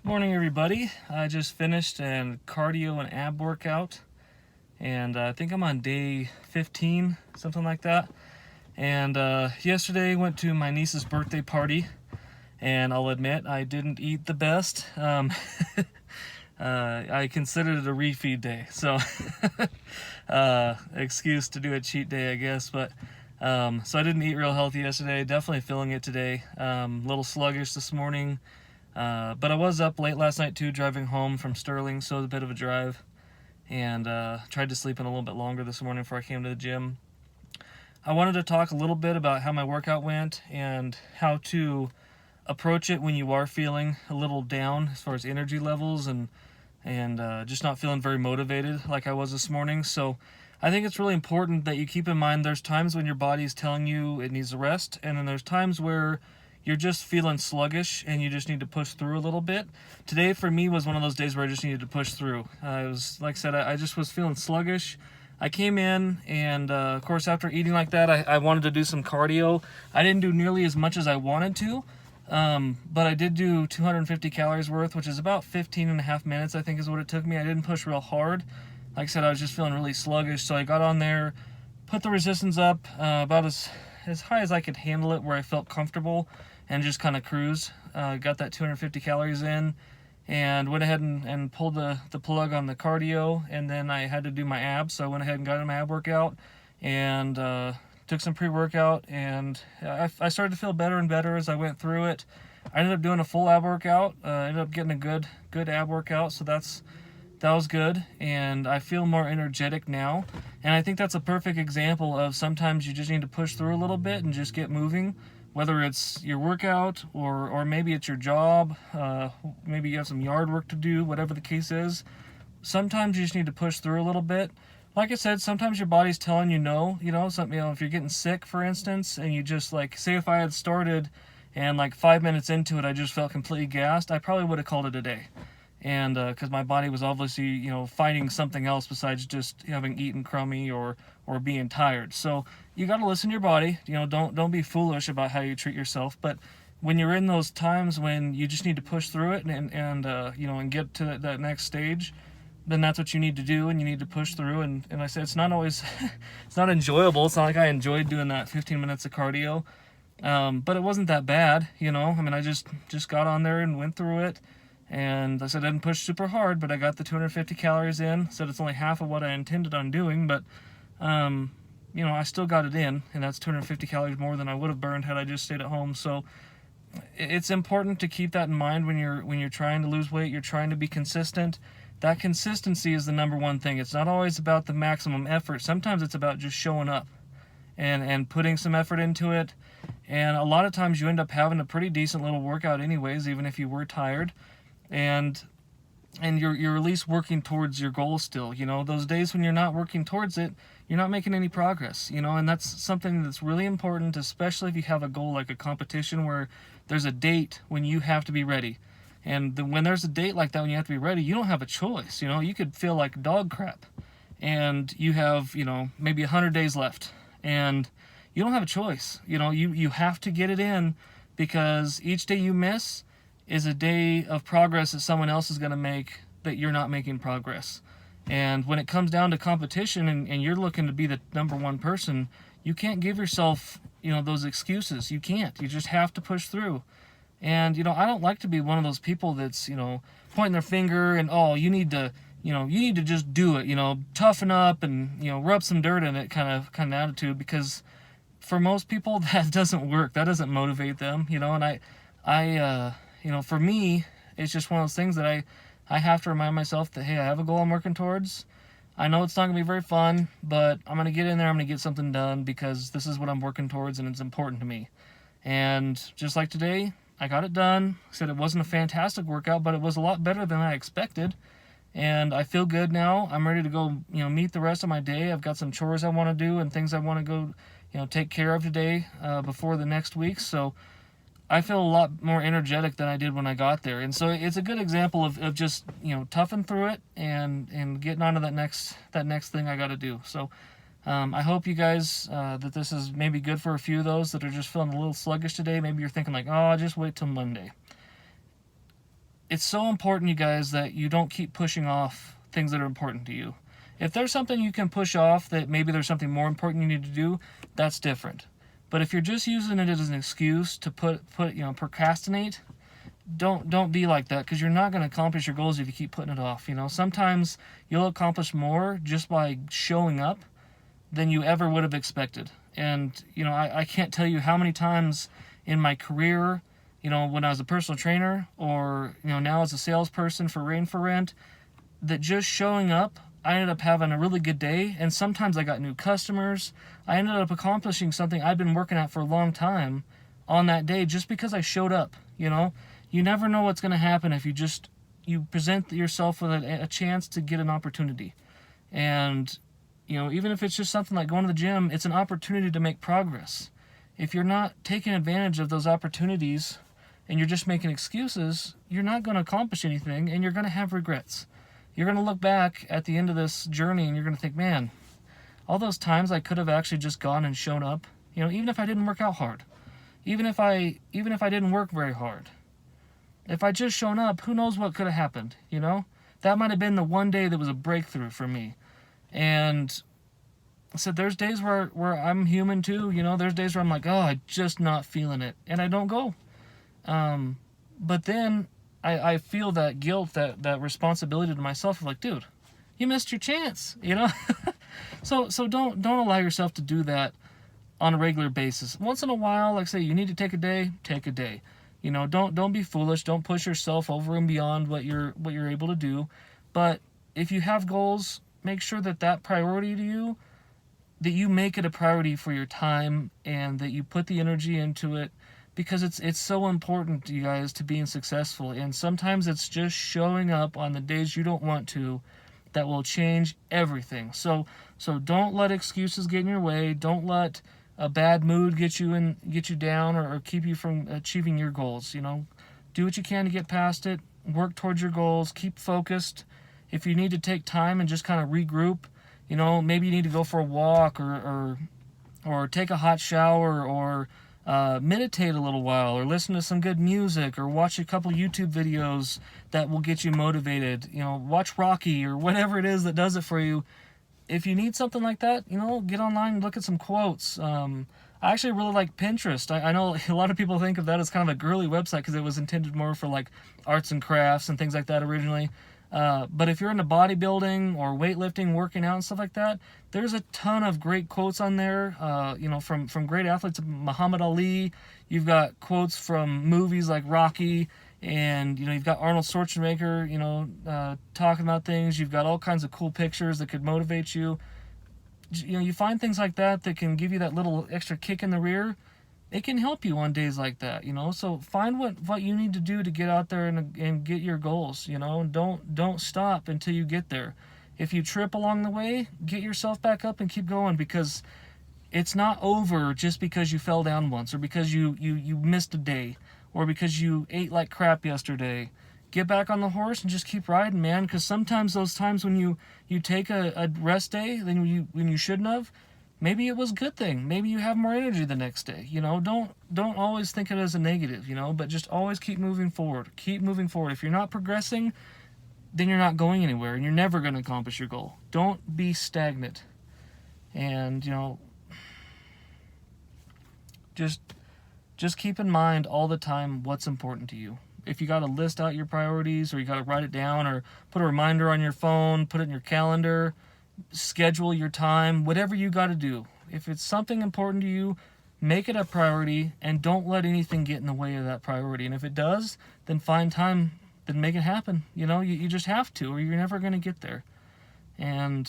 Morning, everybody. I just finished a cardio and ab workout, and I think I'm on day 15, something like that. And yesterday went to my niece's birthday party, and I'll admit I didn't eat the best. I considered it a refeed day, so excuse to do a cheat day, I guess. But so I didn't eat real healthy yesterday. Definitely feeling it today. A little sluggish this morning. But I was up late last night too, driving home from Sterling, so it was a bit of a drive. And tried to sleep in a little bit longer this morning before I came to the gym. I wanted to talk a little bit about how my workout went and how to approach it when you are feeling a little down as far as energy levels and just not feeling very motivated like I was this morning. So I think it's really important that you keep in mind there's times when your body is telling you it needs a rest, and then there's times where you're just feeling sluggish and you just need to push through a little bit. Today for me was one of those days where I just needed to push through. It was, like I said, I just was feeling sluggish. I came in and of course after eating like that, I wanted to do some cardio. I didn't do nearly as much as I wanted to, but I did do 250 calories worth, which is about 15 and a half minutes, I think is what it took me. I didn't push real hard. Like I said, I was just feeling really sluggish, so I got on there, put the resistance up about as high as I could handle it, where I felt comfortable, and just kind of cruise. Got that 250 calories in, and went ahead and pulled the plug on the cardio, and then I had to do my abs, so I went ahead and got in my ab workout, and took some pre-workout, and I started to feel better and better as I went through it. I ended up doing a full ab workout, ended up getting a good ab workout, so that was good, and I feel more energetic now. And I think that's a perfect example of sometimes you just need to push through a little bit and just get moving, whether it's your workout or maybe it's your job, maybe you have some yard work to do, whatever the case is. Sometimes you just need to push through a little bit. Like I said, sometimes your body's telling you no, something, if you're getting sick, for instance, and you just, like, say if I had started and like 5 minutes into it I just felt completely gassed, I probably would have called it a day. And because my body was obviously fighting something else besides just having eaten crummy or being tired. So you got to listen to your body. Don't be foolish about how you treat yourself. But when you're in those times when you just need to push through it and get to that next stage, then that's what you need to do, and you need to push through. And I said it's not always it's not enjoyable. It's not like I enjoyed doing that 15 minutes of cardio, but it wasn't that bad. I mean, I just got on there and went through it. And I said I didn't push super hard, but I got the 250 calories in. Said it's only half of what I intended on doing, but I still got it in, and that's 250 calories more than I would have burned had I just stayed at home. So it's important to keep that in mind when you're trying to lose weight. You're trying to be consistent. That consistency is the number one thing. It's not always about the maximum effort. Sometimes it's about just showing up and putting some effort into it. And a lot of times you end up having a pretty decent little workout anyways, even if you were tired. And you're at least working towards your goal still. Those days when you're not working towards it, you're not making any progress. And that's something that's really important, especially if you have a goal like a competition where there's a date when you have to be ready. And when there's a date like that when you have to be ready, you don't have a choice. You could feel like dog crap, and you have maybe 100 days left, and you don't have a choice. You have to get it in, because each day you miss is a day of progress that someone else is going to make that you're not making progress. And when it comes down to competition and you're looking to be the number one person, you can't give yourself, those excuses. You can't. You just have to push through. And, I don't like to be one of those people that's, pointing their finger and, oh, you need to just do it, toughen up and, rub some dirt in it kind of attitude, because for most people that doesn't work. That doesn't motivate them, and for me, it's just one of those things that I have to remind myself that, hey, I have a goal I'm working towards. I know it's not going to be very fun, but I'm going to get in there, I'm going to get something done, because this is what I'm working towards and it's important to me. And just like today, I got it done. I said it wasn't a fantastic workout, but it was a lot better than I expected. And I feel good now. I'm ready to go, meet the rest of my day. I've got some chores I want to do and things I want to go, take care of today before the next week. So I feel a lot more energetic than I did when I got there. And so it's a good example of just, toughing through it and getting on to that next thing I got to do. So I hope you guys, that this is maybe good for a few of those that are just feeling a little sluggish today. Maybe you're thinking like, oh, I'll just wait till Monday. it's so important, you guys, that you don't keep pushing off things that are important to you. If there's something you can push off, that maybe there's something more important you need to do, that's different. But if you're just using it as an excuse to procrastinate, don't be like that, because you're not going to accomplish your goals if you keep putting it off. Sometimes you'll accomplish more just by showing up than you ever would have expected. And I can't tell you how many times in my career, when I was a personal trainer, or now as a salesperson for Rain for Rent, that just showing up, I ended up having a really good day, and sometimes I got new customers. I ended up accomplishing something I've been working at for a long time on that day just because I showed up. You never know what's going to happen if you present yourself with a chance to get an opportunity. And even if it's just something like going to the gym, it's an opportunity to make progress. If you're not taking advantage of those opportunities and you're just making excuses, you're not going to accomplish anything, and you're going to have regrets. You're going to look back at the end of this journey and you're going to think, man, all those times I could have actually just gone and shown up, even if I didn't work out hard, even if I didn't work very hard. If I just shown up, who knows what could have happened, That might have been the one day that was a breakthrough for me. And I said, there's days where I'm human too, There's days where I'm like, oh, I'm just not feeling it, and I don't go. But then I feel that guilt, that responsibility to myself of like, dude, you missed your chance, So don't allow yourself to do that on a regular basis. Once in a while, like I say, you need to take a day, take a day. Don't be foolish. Don't push yourself over and beyond what you're able to do. But if you have goals, make sure that priority to you, that you make it a priority for your time, and that you put the energy into it, because it's so important, you guys, to being successful. And sometimes it's just showing up on the days you don't want to that will change everything. So don't let excuses get in your way. Don't let a bad mood get you down, or keep you from achieving your goals. Do what you can to get past it. Work towards your goals. Keep focused. If you need to take time and just kind of regroup, maybe you need to go for a walk, or take a hot shower, or meditate a little while, or listen to some good music, or watch a couple YouTube videos that will get you motivated. Watch Rocky, or whatever it is that does it for you. If you need something like that, get online and look at some quotes. I actually really like Pinterest. I know a lot of people think of that as kind of a girly website because it was intended more for like arts and crafts and things like that originally. But if you're into bodybuilding or weightlifting, working out and stuff like that, there's a ton of great quotes on there, from great athletes. Muhammad Ali, you've got quotes from movies like Rocky, and, you've got Arnold Schwarzenegger, talking about things. You've got all kinds of cool pictures that could motivate you. You find things like that can give you that little extra kick in the rear. It can help you on days like that, So find what you need to do to get out there and get your goals, Don't stop until you get there. If you trip along the way, get yourself back up and keep going, because it's not over just because you fell down once, or because you missed a day, or because you ate like crap yesterday. Get back on the horse and just keep riding, man, because sometimes those times when you take a rest day when you shouldn't have, maybe it was a good thing. Maybe you have more energy the next day. Don't always think it as a negative, but just always keep moving forward. Keep moving forward. If you're not progressing, then you're not going anywhere, and you're never going to accomplish your goal. Don't be stagnant. And, just keep in mind all the time what's important to you. If you got to list out your priorities, or you got to write it down, or put a reminder on your phone, put it in your calendar, schedule your time, whatever you got to do. If it's something important to you, make it a priority, and don't let anything get in the way of that priority. And if it does, then find time, then make it happen. You just have to, or you're never going to get there. And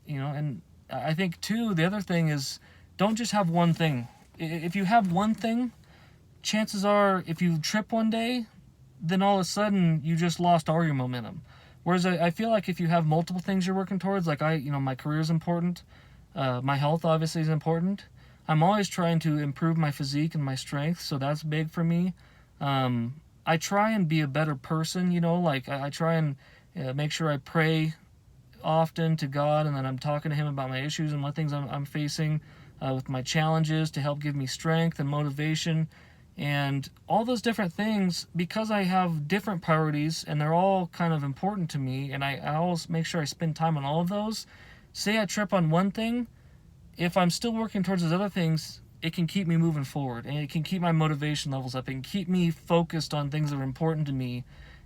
and I think too, the other thing is, don't just have one thing. If you have one thing, chances are, if you trip one day, then all of a sudden you just lost all your momentum. Whereas I feel like if you have multiple things you're working towards, like my career is important, my health obviously is important. I'm always trying to improve my physique and my strength, so that's big for me. I try and be a better person, I try and make sure I pray often to God, and then I'm talking to Him about my issues and what things I'm facing with my challenges, to help give me strength and motivation. And all those different things, because I have different priorities and they're all kind of important to me, and I always make sure I spend time on all of those. Say I trip on one thing, if I'm still working towards those other things, it can keep me moving forward, and it can keep my motivation levels up, and keep me focused on things that are important to me.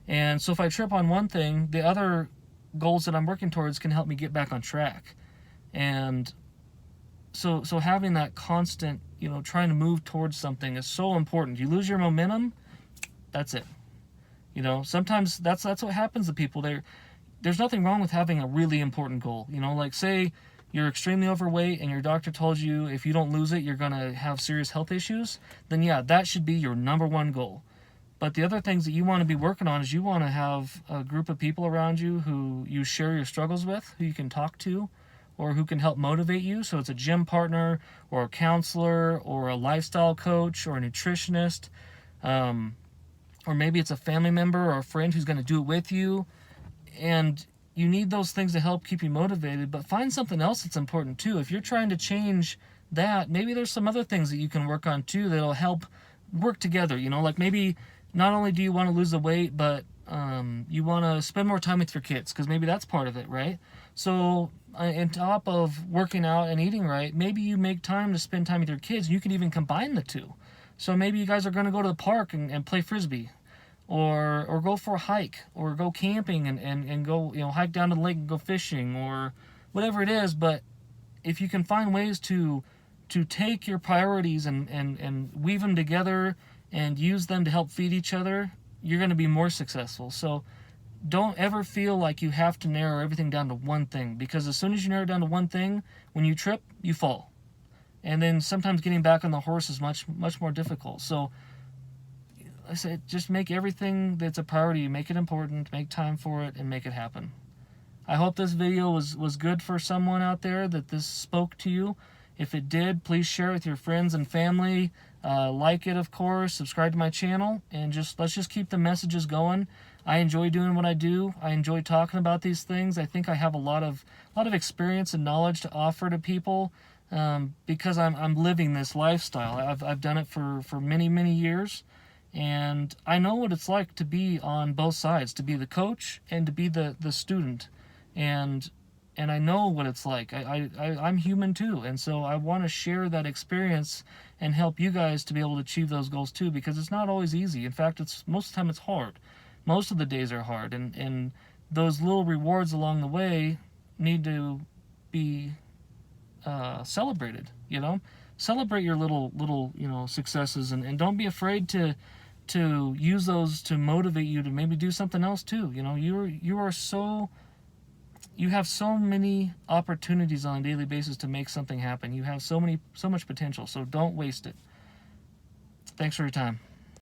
And so if I trip on one thing, the other goals that I'm working towards can help me get back on track. And so having that constant, trying to move towards something is so important. You lose your momentum, that's it. Sometimes that's what happens to people. There's nothing wrong with having a really important goal. Like say you're extremely overweight and your doctor told you if you don't lose it, you're going to have serious health issues, then yeah, that should be your number one goal. But the other things that you want to be working on is you want to have a group of people around you who you share your struggles with, who you can talk to, or who can help motivate you. So it's a gym partner or a counselor or a lifestyle coach or a nutritionist, or maybe it's a family member or a friend who's going to do it with you. And you need those things to help keep you motivated, but find something else that's important too. If you're trying to change that, maybe there's some other things that you can work on too that'll help work together. Like maybe not only do you want to lose the weight, but you want to spend more time with your kids, because maybe that's part of it, right? So on top of working out and eating right, maybe you make time to spend time with your kids. You can even combine the two. So maybe you guys are going to go to the park and play Frisbee, or go for a hike, or go camping and go, hike down to the lake and go fishing, or whatever it is. But if you can find ways to take your priorities and weave them together and use them to help feed each other, you're going to be more successful. So don't ever feel like you have to narrow everything down to one thing, because as soon as you narrow it down to one thing, when you trip, you fall. And then sometimes getting back on the horse is much, much more difficult. So I said, just make everything that's a priority, make it important, make time for it, and make it happen. I hope this video was good for someone out there, that this spoke to you. If it did, please share it with your friends and family. Like it, of course, subscribe to my channel, and let's just keep the messages going. I enjoy doing what I do. I enjoy talking about these things. I think I have a lot of experience and knowledge to offer to people, because I'm living this lifestyle. I've done it for many, many years, and I know what it's like to be on both sides, to be the coach and to be the student, and I know what it's like. I'm human too, and so I want to share that experience and help you guys to be able to achieve those goals too, because it's not always easy. In fact, most of the time it's hard. Most of the days are hard, and those little rewards along the way need to be celebrated. Celebrate your little successes, and don't be afraid to use those to motivate you to maybe do something else too. You have so many opportunities on a daily basis to make something happen. You have so much potential, so don't waste it. Thanks for your time.